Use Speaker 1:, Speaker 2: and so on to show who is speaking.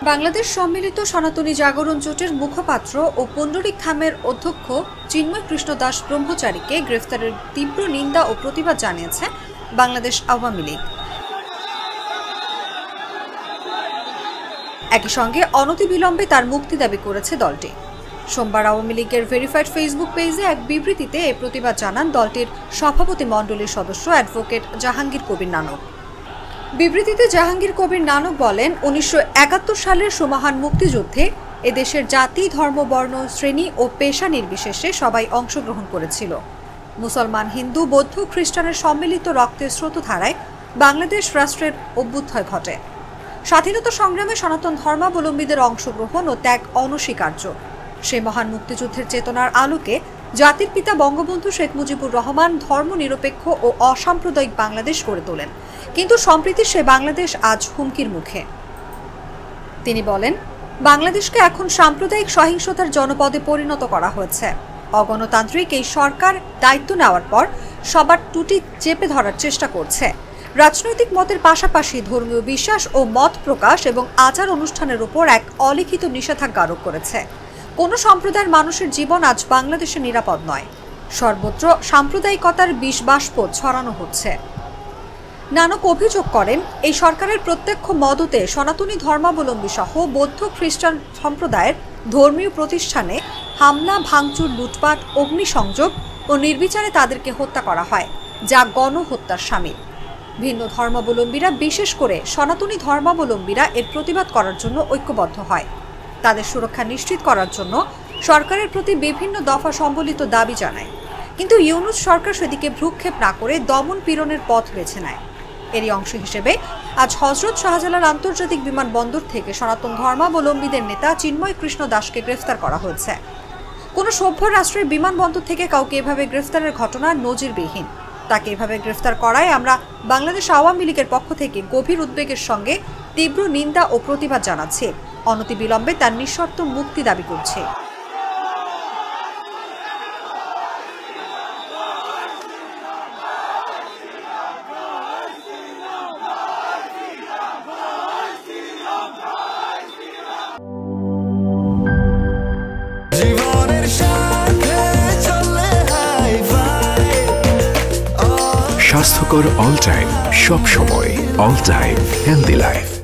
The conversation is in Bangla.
Speaker 1: বাংলাদেশ সম্মিলিত সনাতনী জাগরণ জোটের মুখপাত্র ও পুণ্ডরিক ধামের অধ্যক্ষ চিন্ময় কৃষ্ণ দাস ব্রহ্মচারীকে গ্রেফতারের তীব্র নিন্দা ও প্রতিবাদ জানিয়েছে বাংলাদেশ আওয়ামী লীগ। একই সঙ্গে অনতিবিলম্বে তার মুক্তি দাবি করেছে দলটি। সোমবার আওয়ামী লীগের ভেরিফাইড ফেসবুক পেজে এক বিবৃতিতে এই প্রতিবাদ জানান দলটির সভাপতি মণ্ডলীর সদস্য অ্যাডভোকেট জাহাঙ্গীর কবির নানক। বিবৃতিতে জাহাঙ্গীর কবির নানক বলেন, ১৯৭১ সালের সুমহান মুক্তিযুদ্ধে এদেশের জাতি, ধর্ম, বর্ণ, শ্রেণী ও পেশা নির্বিশেষে সবাই অংশগ্রহণ করেছিল। মুসলমান, হিন্দু, বৌদ্ধ, খ্রিস্টানের সম্মিলিত রক্তের স্রোতধারায় বাংলাদেশ রাষ্ট্রের অভ্যুদয় ঘটে। স্বাধীনতা সংগ্রামে সনাতন ধর্মাবলম্বীদের অংশগ্রহণ ও ত্যাগ অনস্বীকার্য। সেই মহান মুক্তিযুদ্ধের চেতনার আলোকে জাতির পিতা বঙ্গবন্ধু শেখ মুজিবুর রহমান ধর্মনিরপেক্ষ ও অসাম্প্রদায়িক বাংলাদেশ গড়ে তোলেন, কিন্তু সম্প্রতি সে বাংলাদেশ আজ হুমকির মুখে। তিনি বলেন, বাংলাদেশকে এখন সাম্প্রদায়িক সহিংসতার জনপদে পরিণত করা হয়েছে। অগণতান্ত্রিক এই সরকার দায়িত্ব নেওয়ার পর সবার টুটি চেপে ধরার চেষ্টা করছে। রাজনৈতিক মতের পাশাপাশি ধর্মীয় বিশ্বাস ও মত প্রকাশ এবং আচার অনুষ্ঠানের উপর এক অলিখিত নিষেধাজ্ঞা আরোপ করেছে। কোনো সম্প্রদায়ের মানুষের জীবন আজ বাংলাদেশে নিরাপদ নয়। সর্বত্র সাম্প্রদায়িকতার বিষবাষ্প ছড়ানো হচ্ছে। নানক অভিযোগ করেন, এই সরকারের প্রত্যক্ষ মদতে সনাতনী ধর্মাবলম্বী সহ বৌদ্ধ, খ্রিস্টান সম্প্রদায়ের ধর্মীয় প্রতিষ্ঠানে হামলা, ভাঙচুর, লুটপাট, অগ্নিসংযোগ ও নির্বিচারে তাদেরকে হত্যা করা হয়, যা গণহত্যার শামিল। ভিন্ন ধর্মাবলম্বীরা, বিশেষ করে সনাতনী ধর্মাবলম্বীরা এর প্রতিবাদ করার জন্য ঐক্যবদ্ধ হয়। তাদের সুরক্ষা নিশ্চিত করার জন্য সরকারের প্রতি বিভিন্ন দফা সম্বলিত দাবি জানায়, কিন্তু ইউনূস সরকার সেদিকে ভ্রুক্ষেপ না করে দমন পীড়নের পথ বেছে নেয়। এরই অংশ হিসেবে আজ হযরত শাহজালাল আন্তর্জাতিক বিমানবন্দর থেকে সনাতন ধর্মাবলম্বীদের নেতা চিন্ময় কৃষ্ণ দাসকে গ্রেফতার করা হয়েছে। কোনো সভ্য রাষ্ট্রের বিমানবন্দর থেকে কাউকে এভাবে গ্রেফতারের ঘটনা নজিরবিহীন। তাকে এভাবে গ্রেফতার করায় আমরা বাংলাদেশ আওয়ামী লীগের পক্ষ থেকে গভীর উদ্বেগের সঙ্গে তীব্র নিন্দা ও প্রতিবাদ জানাচ্ছি। অনতিবিলম্বে তার নিঃশর্ত মুক্তি দাবি করছে।
Speaker 2: স্বাস্থ্যকর অল টাইম, সব সময় অল টাইম হেলদি লাইফ।